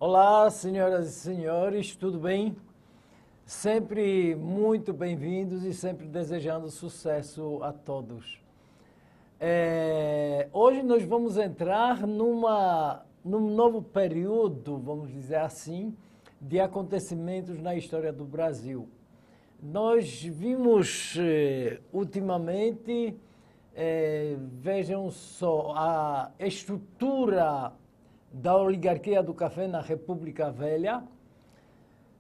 Olá, senhoras e senhores, tudo bem? Sempre muito bem-vindos e sempre desejando sucesso a todos. Hoje nós vamos entrar num novo período, vamos dizer assim, de acontecimentos na história do Brasil. Nós vimos ultimamente, vejam só, a estrutura da oligarquia do café na República Velha.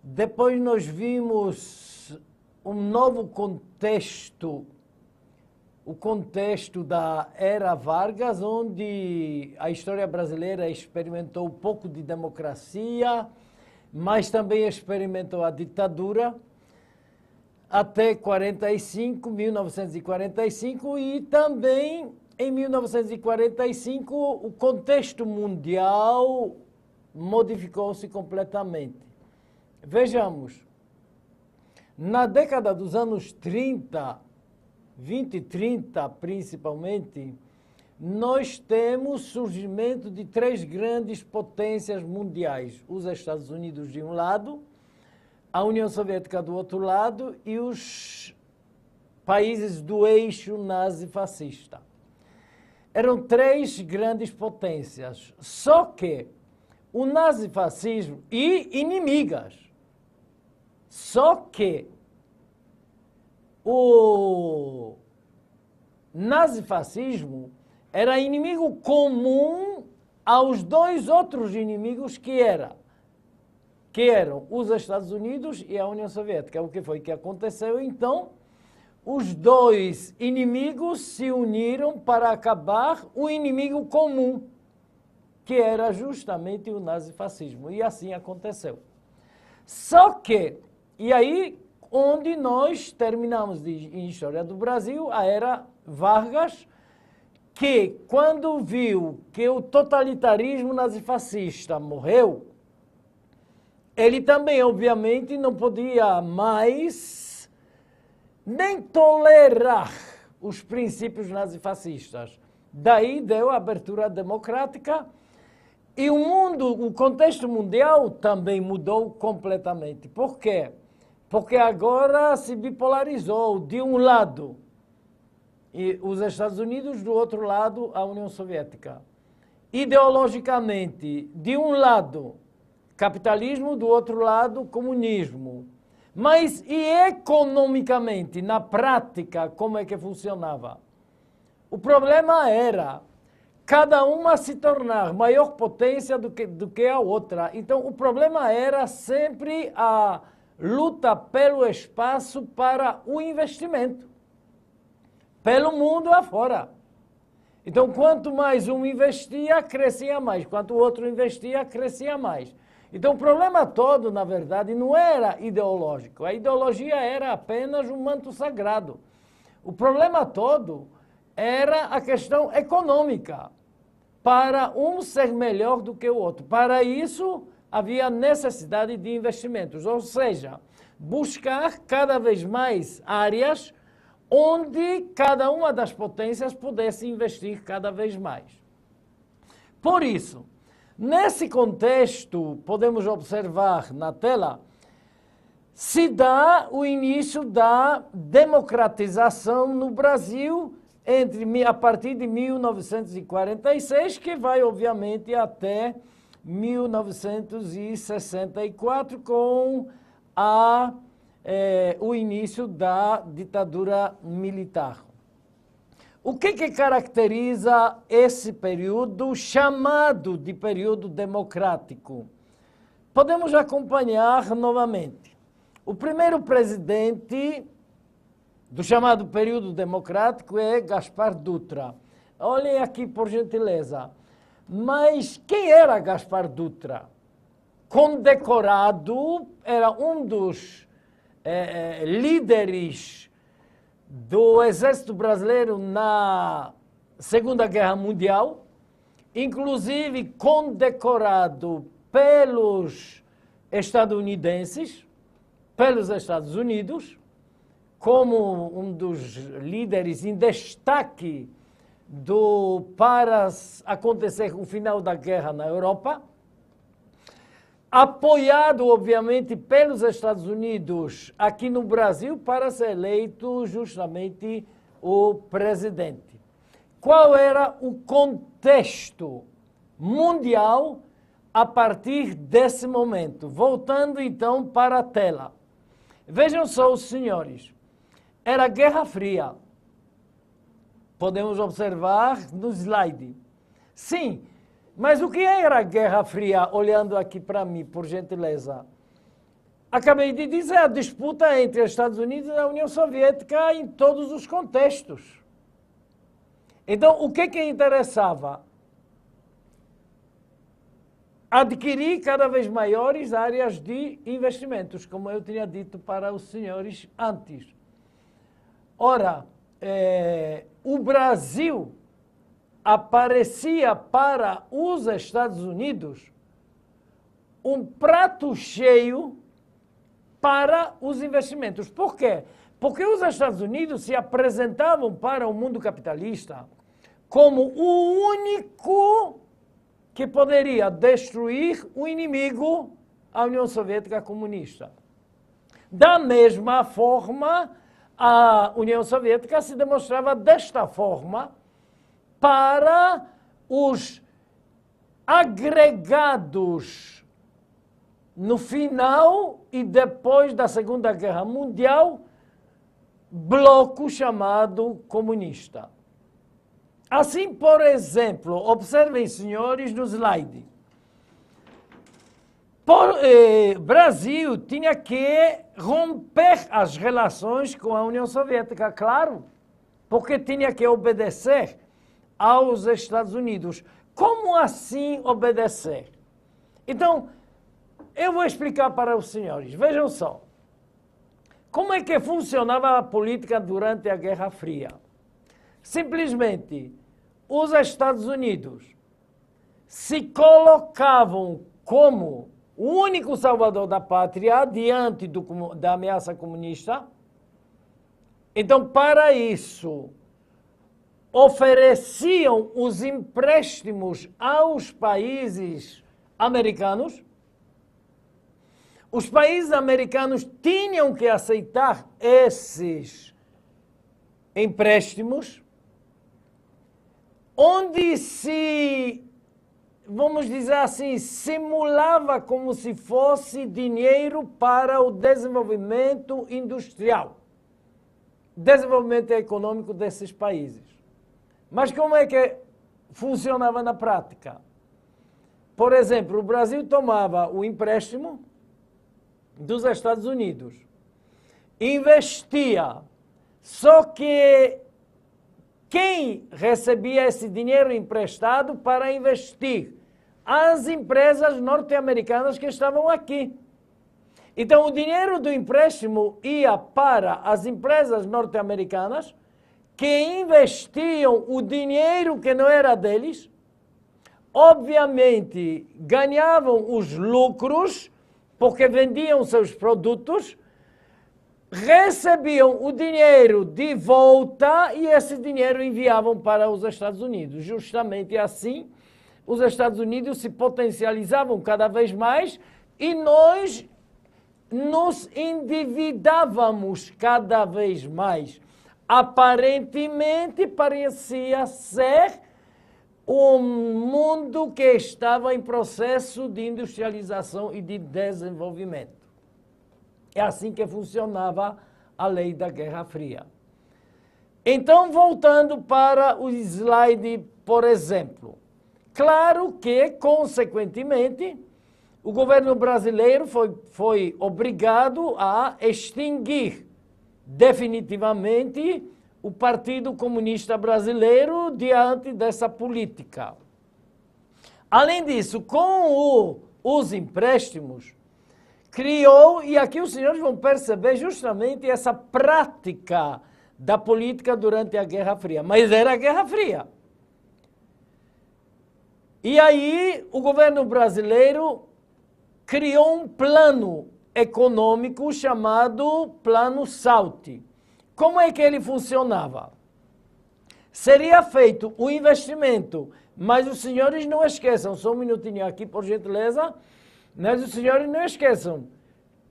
Depois nós vimos um novo contexto, o contexto da Era Vargas, onde a história brasileira experimentou um pouco de democracia, mas também experimentou a ditadura, até 1945, e também em 1945 o contexto mundial modificou-se completamente. Vejamos, na década dos anos 30, 20 e 30 principalmente, nós temos surgimento de três grandes potências mundiais: os Estados Unidos de um lado, a União Soviética do outro lado e os países do eixo nazi-fascista. Eram três grandes potências, só que o nazifascismo e inimigas, só que o nazifascismo era inimigo comum aos dois outros inimigos que eram os Estados Unidos e a União Soviética. O que foi que aconteceu então? Os dois inimigos se uniram para acabar o inimigo comum, que era justamente o nazifascismo. E assim aconteceu. Só que, e aí onde nós terminamos em História do Brasil, a Era Vargas, que quando viu que o totalitarismo nazifascista morreu, ele também, obviamente, não podia mais nem tolerar os princípios nazifascistas. Daí deu a abertura democrática e o contexto mundial também mudou completamente. Por quê? Porque agora se bipolarizou. De um lado, os Estados Unidos, do outro lado, a União Soviética. Ideologicamente, de um lado, capitalismo, do outro lado, comunismo. Mas e economicamente, na prática, como é que funcionava? O problema era cada uma se tornar maior potência do que a outra. Então, o problema era sempre a luta pelo espaço para o investimento, pelo mundo afora. Então, quanto mais um investia, crescia mais. Quanto o outro investia, crescia mais. Então, o problema todo, na verdade, não era ideológico. A ideologia era apenas um manto sagrado. O problema todo era a questão econômica, para um ser melhor do que o outro. Para isso, havia necessidade de investimentos, ou seja, buscar cada vez mais áreas onde cada uma das potências pudesse investir cada vez mais. Por isso, nesse contexto, podemos observar na tela, se dá o início da democratização no Brasil a partir de 1946, que vai, obviamente, até 1964, com o início da ditadura militar. O que caracteriza esse período chamado de período democrático? Podemos acompanhar novamente. O primeiro presidente do chamado período democrático é Gaspar Dutra. Olhem aqui, por gentileza. Mas quem era Gaspar Dutra? Condecorado, era um dos líderes do Exército Brasileiro na Segunda Guerra Mundial, inclusive condecorado pelos estadunidenses, pelos Estados Unidos, como um dos líderes em destaque para acontecer o final da guerra na Europa. apoiado, obviamente, pelos Estados Unidos aqui no Brasil para ser eleito justamente o presidente. Qual era o contexto mundial a partir desse momento? Voltando então para a tela. Vejam só, os senhores, era Guerra Fria. Podemos observar no slide. Sim, mas o que era a Guerra Fria, olhando aqui para mim, por gentileza? Acabei de dizer, a disputa entre os Estados Unidos e a União Soviética em todos os contextos. Então, o que interessava? Adquirir cada vez maiores áreas de investimentos, como eu tinha dito para os senhores antes. Ora, o Brasil aparecia para os Estados Unidos um prato cheio para os investimentos. Por quê? Porque os Estados Unidos se apresentavam para o mundo capitalista como o único que poderia destruir o inimigo, a União Soviética comunista. Da mesma forma, a União Soviética se demonstrava desta forma para os agregados no final e depois da Segunda Guerra Mundial, bloco chamado comunista. Assim, por exemplo, observem, senhores, no slide. Brasil tinha que romper as relações com a União Soviética, claro, porque tinha que obedecer aos Estados Unidos. Como assim obedecer? Então, eu vou explicar para os senhores. Vejam só. Como é que funcionava a política durante a Guerra Fria? Simplesmente, os Estados Unidos se colocavam como o único salvador da pátria diante da ameaça comunista. Então, para isso, ofereciam os empréstimos aos países americanos. Os países americanos tinham que aceitar esses empréstimos, onde se, vamos dizer assim, simulava como se fosse dinheiro para o desenvolvimento industrial, desenvolvimento econômico desses países. Mas como é que funcionava na prática? Por exemplo, o Brasil tomava o empréstimo dos Estados Unidos, investia, só que quem recebia esse dinheiro emprestado para investir? As empresas norte-americanas que estavam aqui. Então, o dinheiro do empréstimo ia para as empresas norte-americanas que investiam o dinheiro que não era deles, obviamente ganhavam os lucros, porque vendiam seus produtos, recebiam o dinheiro de volta e esse dinheiro enviavam para os Estados Unidos. Justamente assim, os Estados Unidos se potencializavam cada vez mais e nós nos endividávamos cada vez mais. Aparentemente, parecia ser um mundo que estava em processo de industrialização e de desenvolvimento. É assim que funcionava a lei da Guerra Fria. Então, voltando para o slide, por exemplo. Claro que, consequentemente, o governo brasileiro foi obrigado a extinguir definitivamente o Partido Comunista Brasileiro diante dessa política. Além disso, com os empréstimos, criou, e aqui os senhores vão perceber justamente essa prática da política durante a Guerra Fria. Mas era a Guerra Fria. E aí o governo brasileiro criou um plano econômico chamado Plano SALT. Como é que ele funcionava? Seria feito o investimento, mas os senhores não esqueçam, só um minutinho aqui, por gentileza, Mas os senhores não esqueçam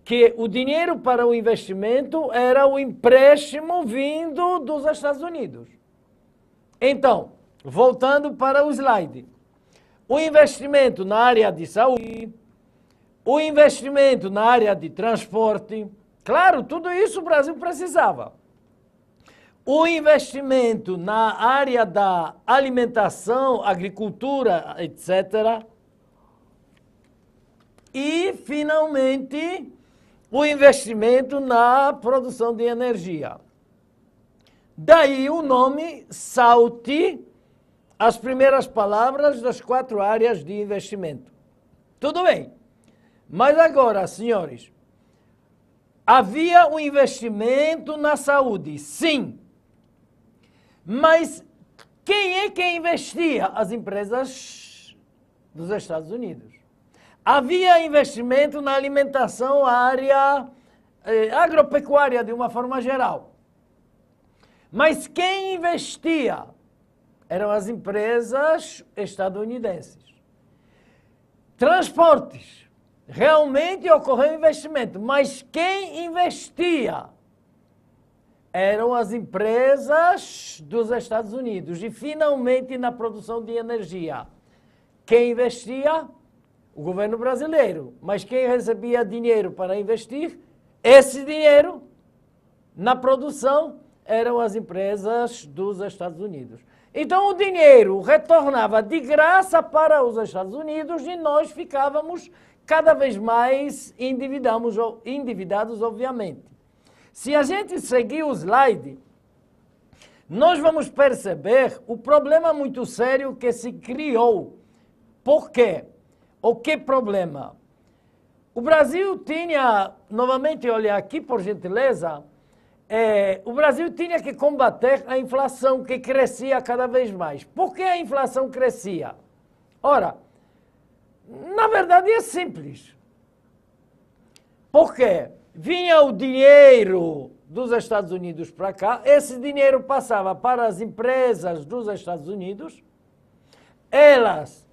que o dinheiro para o investimento era o empréstimo vindo dos Estados Unidos. Então, voltando para o slide. O investimento na área de saúde, o investimento na área de transporte, claro, tudo isso o Brasil precisava. O investimento na área da alimentação, agricultura, etc. E, finalmente, o investimento na produção de energia. Daí o nome SALT, as primeiras palavras das 4 áreas de investimento. Tudo bem. Mas agora, senhores, havia um investimento na saúde, sim. Mas quem é que investia? As empresas dos Estados Unidos. Havia investimento na alimentação, a área agropecuária de uma forma geral. Mas quem investia? Eram as empresas estadunidenses. Transportes. Realmente ocorreu investimento, mas quem investia? Eram as empresas dos Estados Unidos. E, finalmente, na produção de energia. Quem investia? O governo brasileiro. Mas quem recebia dinheiro para investir? Esse dinheiro, na produção, eram as empresas dos Estados Unidos. Então, o dinheiro retornava de graça para os Estados Unidos e nós ficávamos cada vez mais endividados, obviamente. Se a gente seguir o slide, nós vamos perceber o problema muito sério que se criou. Por quê? O que problema? O Brasil tinha, novamente, olha aqui por gentileza, o Brasil tinha que combater a inflação que crescia cada vez mais. Por que a inflação crescia? Ora, na verdade é simples. Por quê? Vinha o dinheiro dos Estados Unidos para cá, esse dinheiro passava para as empresas dos Estados Unidos, elas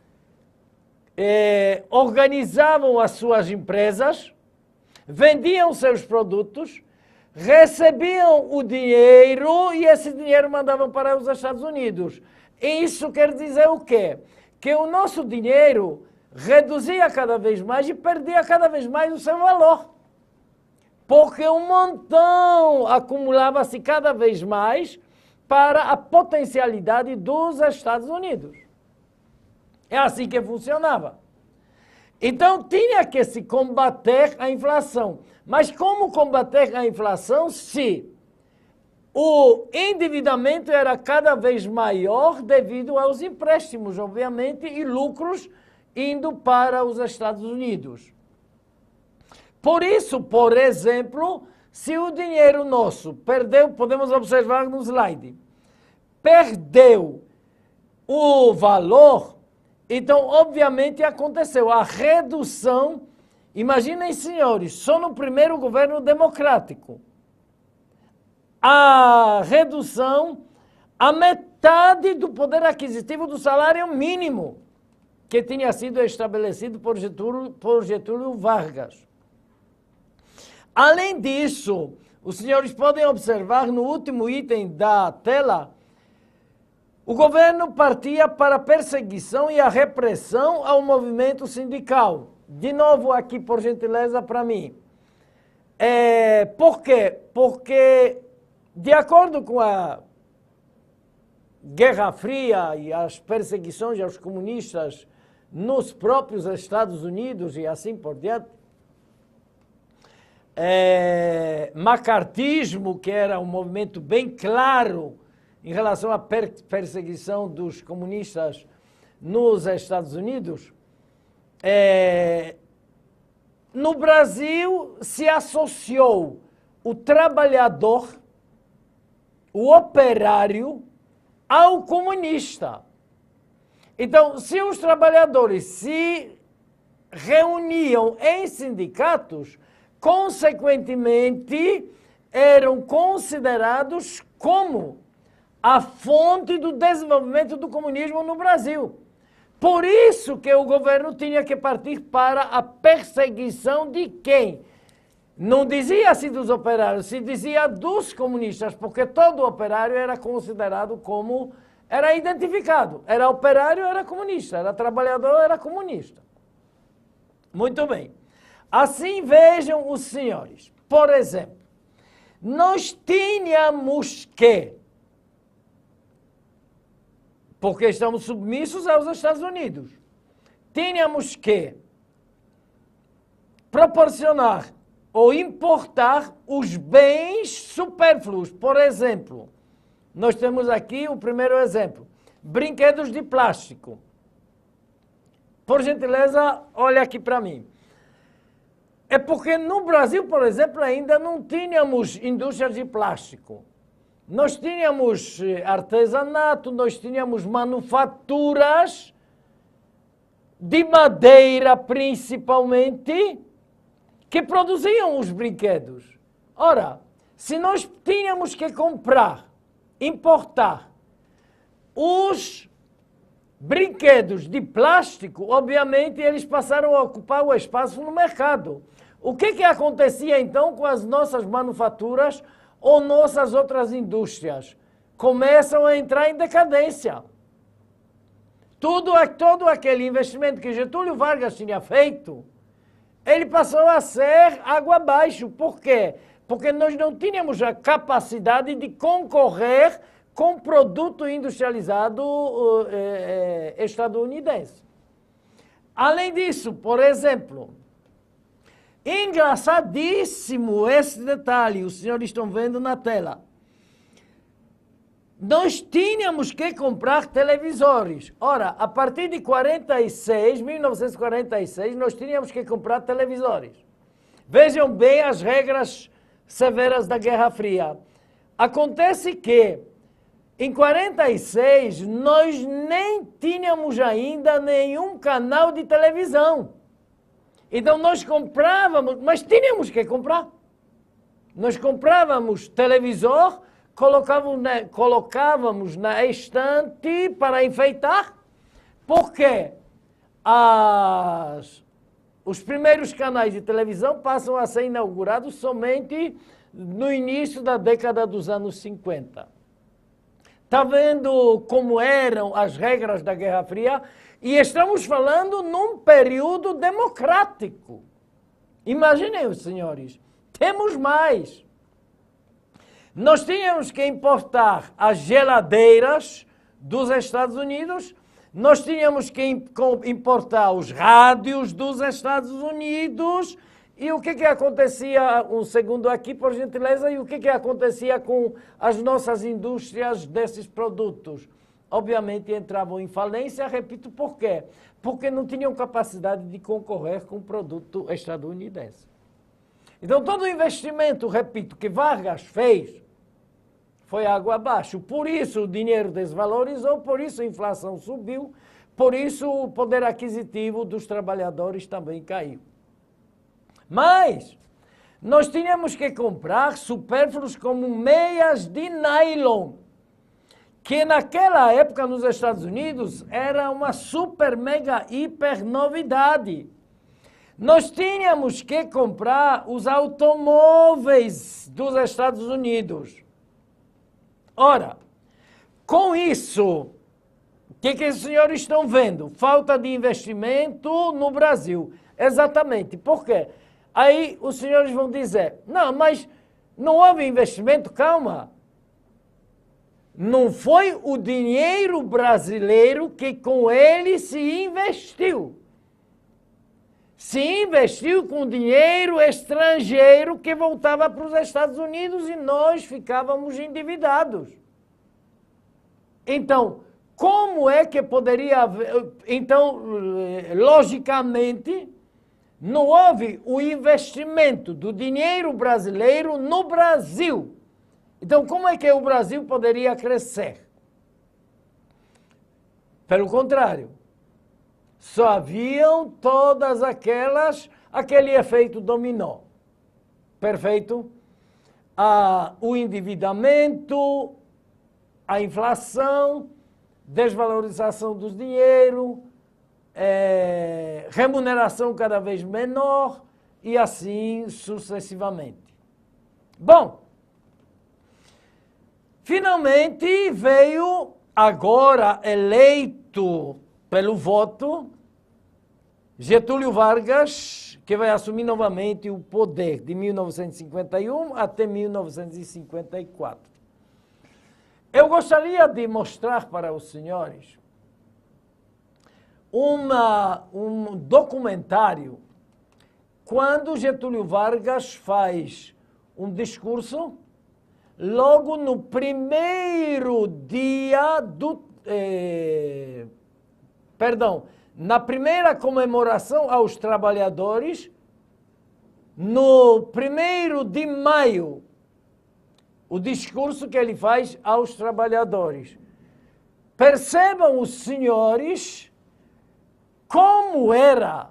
organizavam as suas empresas, vendiam seus produtos, recebiam o dinheiro e esse dinheiro mandavam para os Estados Unidos. E isso quer dizer o quê? Que o nosso dinheiro reduzia cada vez mais e perdia cada vez mais o seu valor. Porque um montão acumulava-se cada vez mais para a potencialidade dos Estados Unidos. É assim que funcionava. Então, tinha que se combater a inflação. Mas como combater a inflação se o endividamento era cada vez maior devido aos empréstimos, obviamente, e lucros indo para os Estados Unidos? Por isso, por exemplo, se o dinheiro nosso perdeu, podemos observar no slide, perdeu o valor, então, obviamente, aconteceu a redução. Imaginem, senhores, só no primeiro governo democrático, a redução a metade do poder aquisitivo do salário mínimo que tinha sido estabelecido por Getúlio Vargas. Além disso, os senhores podem observar no último item da tela, o governo partia para a perseguição e a repressão ao movimento sindical. De novo aqui, por gentileza, para mim. Por quê? Porque, de acordo com a Guerra Fria e as perseguições aos comunistas nos próprios Estados Unidos e assim por diante, macartismo, que era um movimento bem claro em relação à perseguição dos comunistas nos Estados Unidos, no Brasil se associou o trabalhador, o operário, ao comunista. Então, se os trabalhadores se reuniam em sindicatos, consequentemente, eram considerados como a fonte do desenvolvimento do comunismo no Brasil. Por isso que o governo tinha que partir para a perseguição de quem? Não dizia assim dos operários, se dizia dos comunistas, porque todo operário era considerado como, era identificado. Era operário, era comunista, era trabalhador, era comunista. Muito bem. Assim vejam os senhores. Por exemplo, nós tínhamos que, porque estamos submissos aos Estados Unidos, tínhamos que proporcionar ou importar os bens supérfluos. Por exemplo, nós temos aqui o primeiro exemplo, brinquedos de plástico. Por gentileza, olha aqui para mim. É porque no Brasil, por exemplo, ainda não tínhamos indústrias de plástico. Nós tínhamos artesanato, nós tínhamos manufaturas de madeira, principalmente, que produziam os brinquedos. Ora, se nós tínhamos que comprar, importar os brinquedos de plástico, obviamente eles passaram a ocupar o espaço no mercado. O que acontecia então com as nossas manufaturas ou nossas outras indústrias? Começam a entrar em decadência. Todo aquele investimento que Getúlio Vargas tinha feito, ele passou a ser água abaixo. Por quê? Porque nós não tínhamos a capacidade de concorrer com produto industrializado estadunidense. Além disso, por exemplo, engraçadíssimo esse detalhe, os senhores estão vendo na tela. Nós tínhamos que comprar televisores. Ora, a partir de 1946, nós tínhamos que comprar televisores. Vejam bem as regras severas da Guerra Fria. Acontece que, em 46, nós nem tínhamos ainda nenhum canal de televisão. Então nós comprávamos, mas tínhamos que comprar. Nós comprávamos televisor, colocávamos na estante para enfeitar, porque os primeiros canais de televisão passam a ser inaugurados somente no início da década dos anos 50. Está vendo como eram as regras da Guerra Fria? E estamos falando num período democrático. Imaginem, senhores, temos mais. Nós tínhamos que importar as geladeiras dos Estados Unidos, nós tínhamos que importar os rádios dos Estados Unidos. E o que acontecia, um segundo aqui, por gentileza, e o que acontecia com as nossas indústrias desses produtos? Obviamente entravam em falência, repito, por quê? Porque não tinham capacidade de concorrer com o produto estadunidense. Então todo o investimento, repito, que Vargas fez, foi água abaixo. Por isso o dinheiro desvalorizou, por isso a inflação subiu, por isso o poder aquisitivo dos trabalhadores também caiu. Mas nós tínhamos que comprar supérfluos como meias de nylon, que naquela época nos Estados Unidos era uma super, mega, hiper novidade. Nós tínhamos que comprar os automóveis dos Estados Unidos. Ora, com isso, o que os senhores estão vendo? Falta de investimento no Brasil. Exatamente. Por quê? Aí os senhores vão dizer, não, mas não houve investimento, calma. Não foi o dinheiro brasileiro que com ele se investiu. Se investiu com dinheiro estrangeiro que voltava para os Estados Unidos e nós ficávamos endividados. Então, como é que poderia haver... Então, logicamente, não houve o investimento do dinheiro brasileiro no Brasil. Então, como é que o Brasil poderia crescer? Pelo contrário, só haviam todas aquele efeito dominó. Perfeito? O endividamento, a inflação, desvalorização do dinheiro, remuneração cada vez menor e assim sucessivamente. Bom, finalmente veio, agora eleito pelo voto, Getúlio Vargas, que vai assumir novamente o poder de 1951 até 1954. Eu gostaria de mostrar para os senhores um documentário quando Getúlio Vargas faz um discurso logo no primeiro dia na primeira comemoração aos trabalhadores, no 1º de maio, o discurso que ele faz aos trabalhadores. Percebam os senhores como era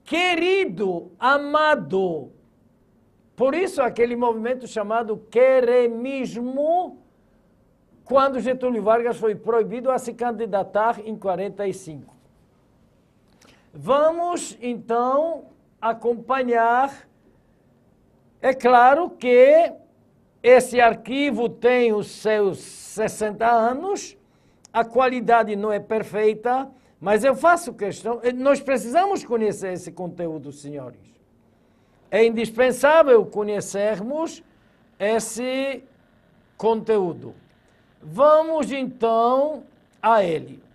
querido, amado. Por isso aquele movimento chamado queremismo, quando Getúlio Vargas foi proibido a se candidatar em 45. Vamos, então, acompanhar. É claro que esse arquivo tem os seus 60 anos, a qualidade não é perfeita, mas eu faço questão, nós precisamos conhecer esse conteúdo, senhores. É indispensável conhecermos esse conteúdo. Vamos, então, a ele.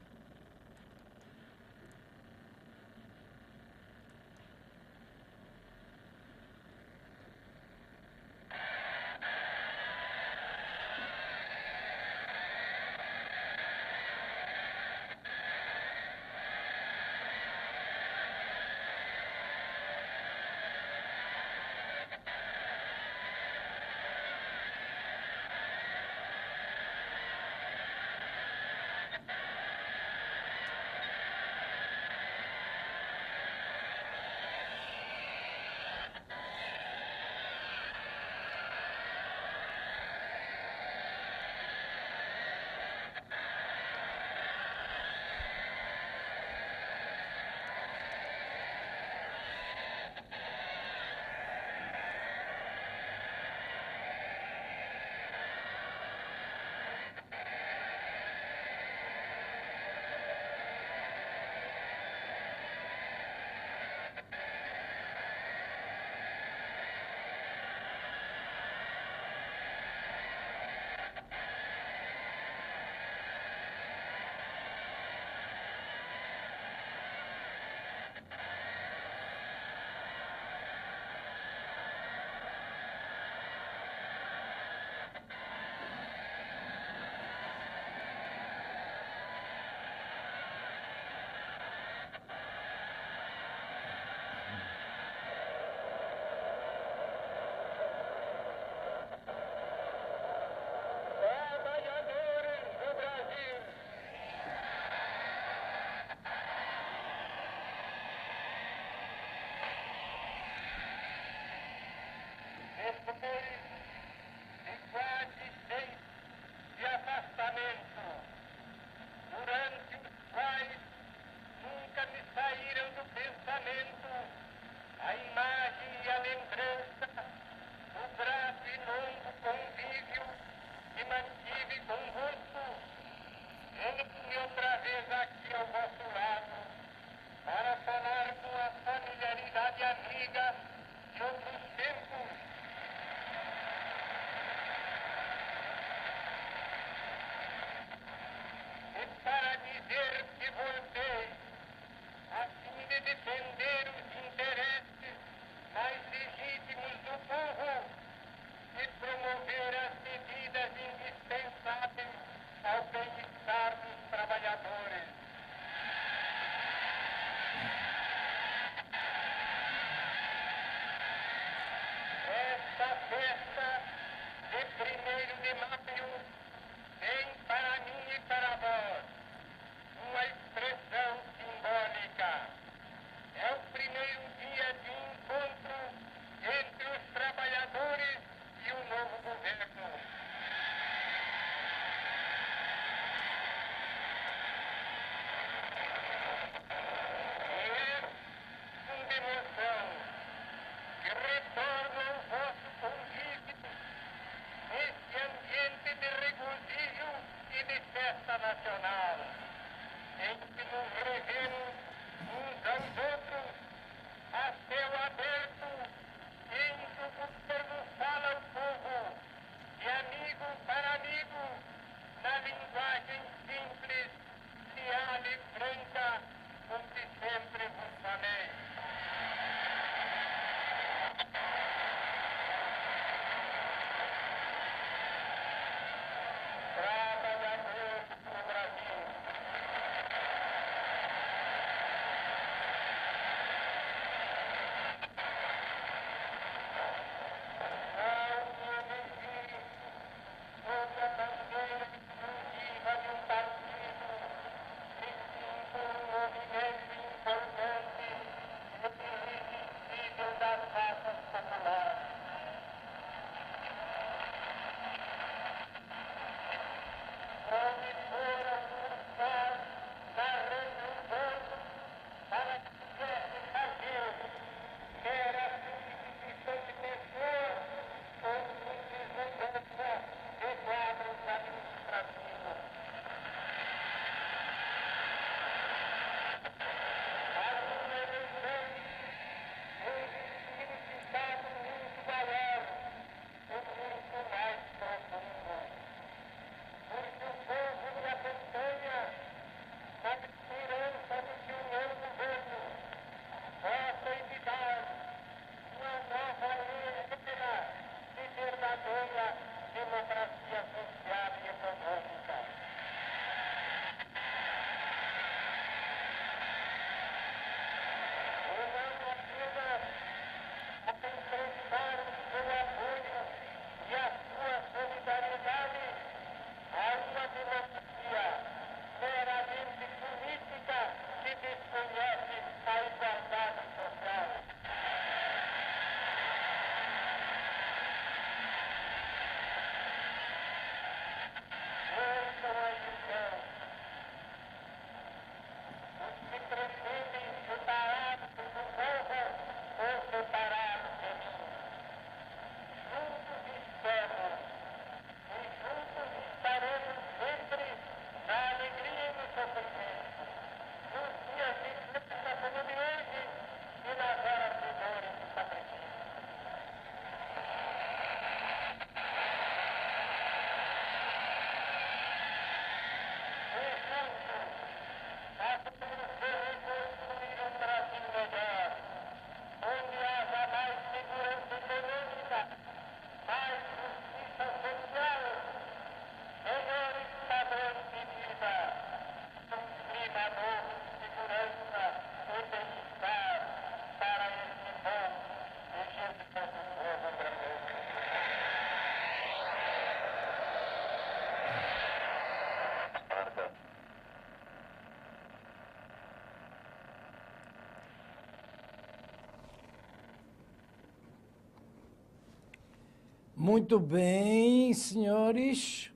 Muito bem, senhores.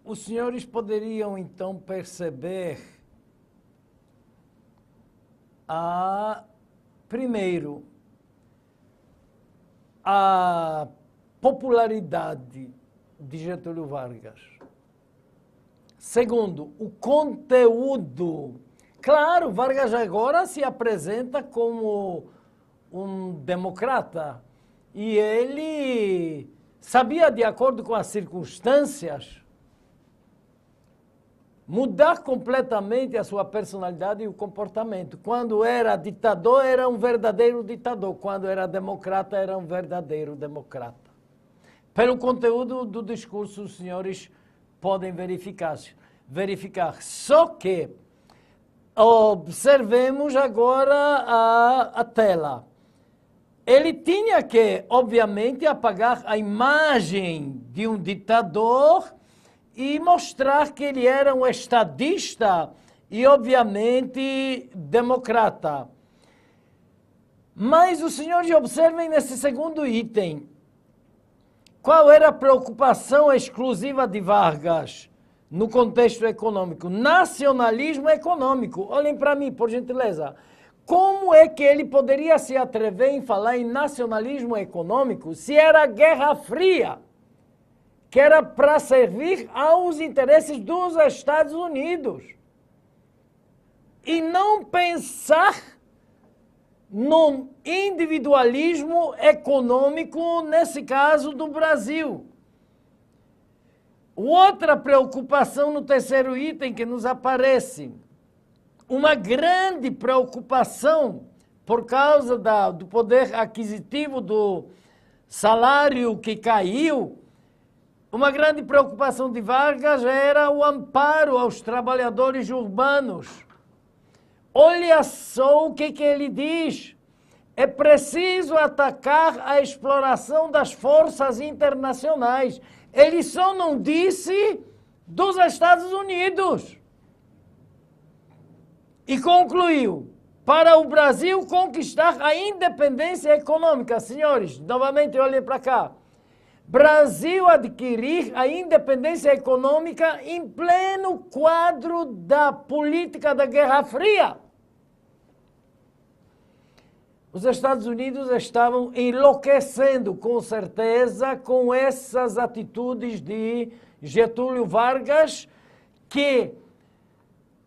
Os senhores poderiam, então, perceber primeiro, a popularidade de Getúlio Vargas. Segundo, o conteúdo. Claro, Vargas agora se apresenta como um democrata e ele sabia, de acordo com as circunstâncias, mudar completamente a sua personalidade e o comportamento. Quando era ditador, era um verdadeiro ditador. Quando era democrata, era um verdadeiro democrata. Pelo conteúdo do discurso, os senhores podem verificar. Só que observemos agora a tela. Ele tinha que, obviamente, apagar a imagem de um ditador e mostrar que ele era um estadista e, obviamente, democrata. Mas os senhores observem nesse segundo item. Qual era a preocupação exclusiva de Vargas no contexto econômico? Nacionalismo econômico. Olhem para mim, por gentileza. Como é que ele poderia se atrever em falar em nacionalismo econômico se era a Guerra Fria, que era para servir aos interesses dos Estados Unidos? E não pensar num individualismo econômico, nesse caso do Brasil. Outra preocupação no terceiro item que nos aparece, uma grande preocupação por causa do poder aquisitivo do salário que caiu. Uma grande preocupação de Vargas era o amparo aos trabalhadores urbanos. Olha só o que ele diz. É preciso atacar a exploração das forças internacionais. Ele só não disse dos Estados Unidos. E concluiu, para o Brasil conquistar a independência econômica. Senhores, novamente olhem para cá. Brasil adquirir a independência econômica em pleno quadro da política da Guerra Fria. Os Estados Unidos estavam enlouquecendo, com certeza, com essas atitudes de Getúlio Vargas, que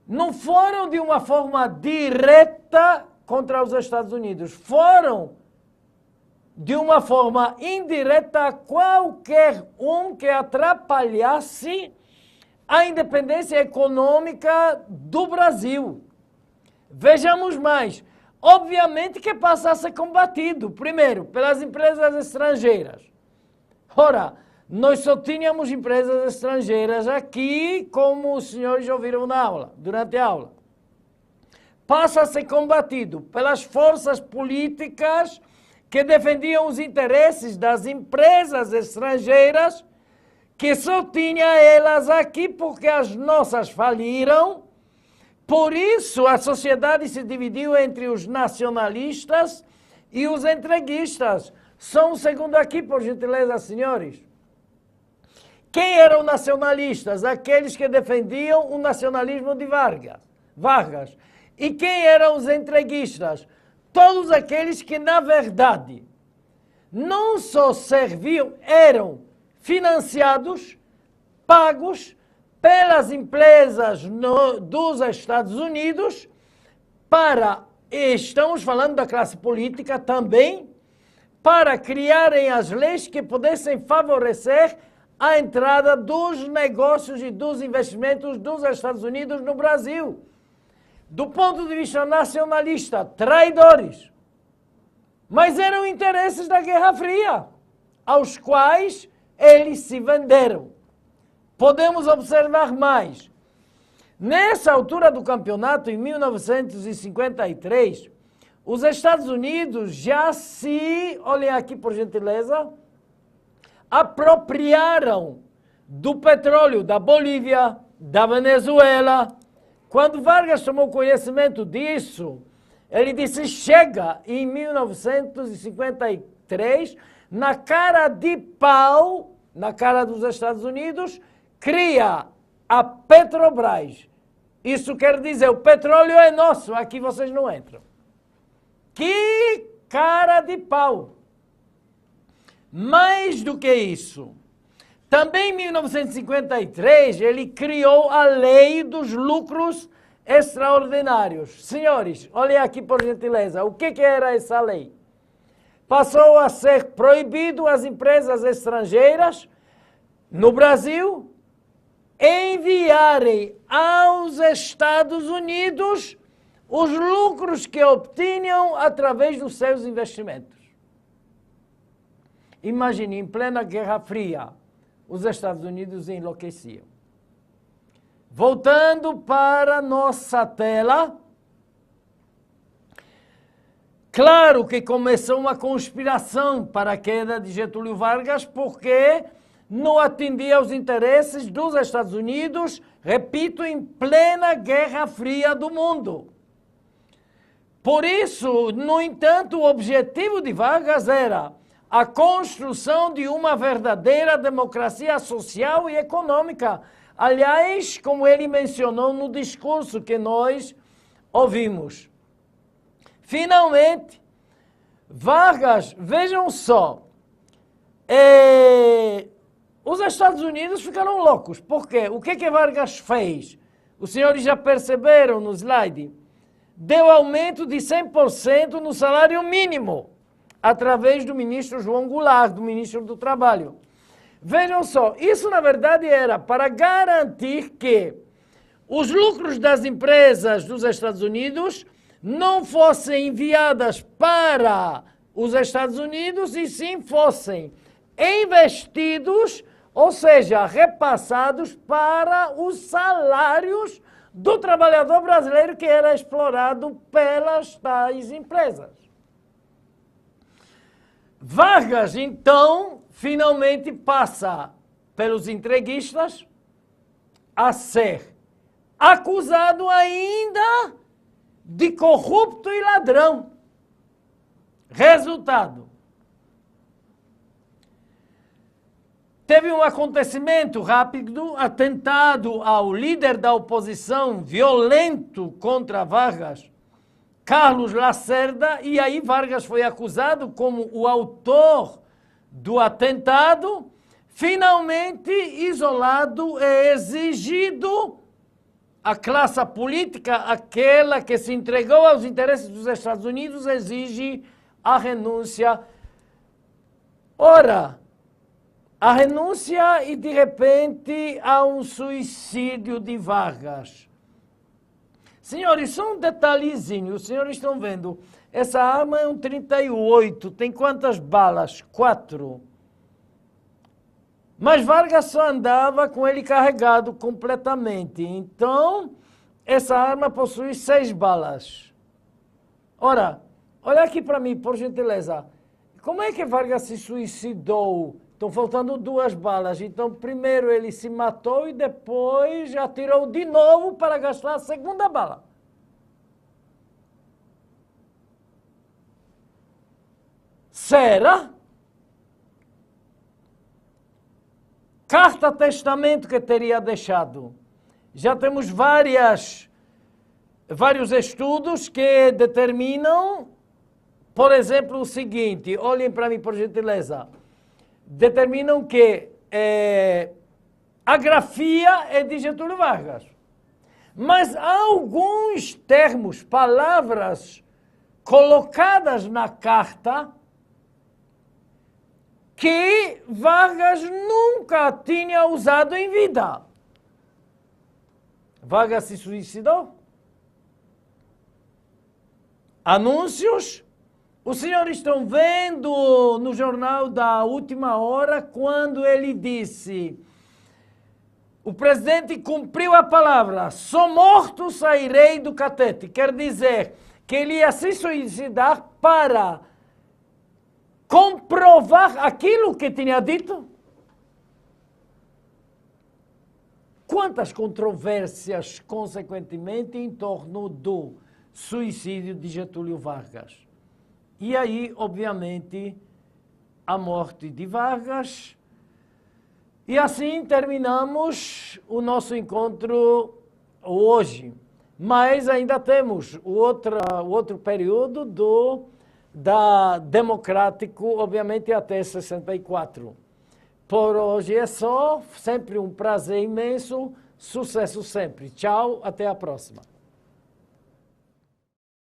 não foram de uma forma direta contra os Estados Unidos, foram de uma forma indireta a qualquer um que atrapalhasse a independência econômica do Brasil. Vejamos mais. Obviamente que passa a ser combatido, primeiro, pelas empresas estrangeiras. Ora, nós só tínhamos empresas estrangeiras aqui, como os senhores já ouviram na aula, durante a aula. Passa a ser combatido pelas forças políticas que defendiam os interesses das empresas estrangeiras, que só tinha elas aqui porque as nossas faliram. Por isso, a sociedade se dividiu entre os nacionalistas e os entreguistas. Só um segundo aqui, por gentileza, senhores. Quem eram nacionalistas? Aqueles que defendiam o nacionalismo de Vargas. E quem eram os entreguistas? Todos aqueles que, na verdade, não só serviam, eram financiados, pagos pelas empresas dos Estados Unidos para, estamos falando da classe política também, para criarem as leis que pudessem favorecer a entrada dos negócios e dos investimentos dos Estados Unidos no Brasil. Do ponto de vista nacionalista, traidores. Mas eram interesses da Guerra Fria, aos quais eles se venderam. Podemos observar mais. Nessa altura do campeonato, em 1953, os Estados Unidos já olhem aqui por gentileza, apropriaram do petróleo da Bolívia, da Venezuela. Quando Vargas tomou conhecimento disso, ele disse, chega, em 1953, 1963, na cara de pau, na cara dos Estados Unidos, cria a Petrobras. Isso quer dizer, o petróleo é nosso, aqui vocês não entram. Que cara de pau! Mais do que isso, também em 1953 ele criou a lei dos lucros extraordinários. Senhores, olhem aqui por gentileza, o que era essa lei? Passou a ser proibido as empresas estrangeiras no Brasil enviarem aos Estados Unidos os lucros que obtinham através dos seus investimentos. Imagine, em plena Guerra Fria, os Estados Unidos enlouqueciam. Voltando para nossa tela, claro que começou uma conspiração para a queda de Getúlio Vargas, porque não atendia aos interesses dos Estados Unidos, repito, em plena Guerra Fria do mundo. Por isso, no entanto, o objetivo de Vargas era a construção de uma verdadeira democracia social e econômica. Aliás, como ele mencionou no discurso que nós ouvimos. Finalmente, Vargas, vejam só, os Estados Unidos ficaram loucos. Por quê? O que Vargas fez? Os senhores já perceberam no slide? Deu aumento de 100% no salário mínimo, através do ministro João Goulart, do ministro do Trabalho. Vejam só, isso na verdade era para garantir que os lucros das empresas dos Estados Unidos não fossem enviadas para os Estados Unidos e sim fossem investidos, ou seja, repassados para os salários do trabalhador brasileiro que era explorado pelas tais empresas. Vargas, então, finalmente passa pelos entreguistas a ser acusado ainda de corrupto e ladrão. Resultado: teve um acontecimento rápido, atentado ao líder da oposição, violento contra Vargas, Carlos Lacerda, e aí Vargas foi acusado como o autor do atentado, finalmente isolado e exigido a classe política, aquela que se entregou aos interesses dos Estados Unidos, exige a renúncia. Ora, a renúncia e de repente há um suicídio de Vargas. Senhores, só um detalhezinho, os senhores estão vendo, essa arma é um 38, tem quantas balas? 4. Mas Vargas só andava com ele carregado completamente, então essa arma possui 6 balas. Ora, olha aqui para mim, por gentileza, como é que Vargas se suicidou? Estão faltando 2 balas, então primeiro ele se matou e depois atirou de novo para gastar a segunda bala. Será? Carta-testamento que teria deixado. Já temos vários estudos que determinam, por exemplo, o seguinte, olhem para mim por gentileza, determinam que a grafia é de Getúlio Vargas. Mas há alguns termos, palavras colocadas na carta que Vargas nunca tinha usado em vida. Vargas se suicidou? Anúncios? Os senhores estão vendo no jornal da última hora quando ele disse: o presidente cumpriu a palavra, sou morto, sairei do catete. Quer dizer que ele ia se suicidar para comprovar aquilo que tinha dito? Quantas controvérsias, consequentemente, em torno do suicídio de Getúlio Vargas. E aí, obviamente, a morte de Vargas. E assim terminamos o nosso encontro hoje. Mas ainda temos o outro período da Democrático, obviamente até 64. Por hoje é só, sempre um prazer imenso, sucesso sempre. Tchau, até a próxima.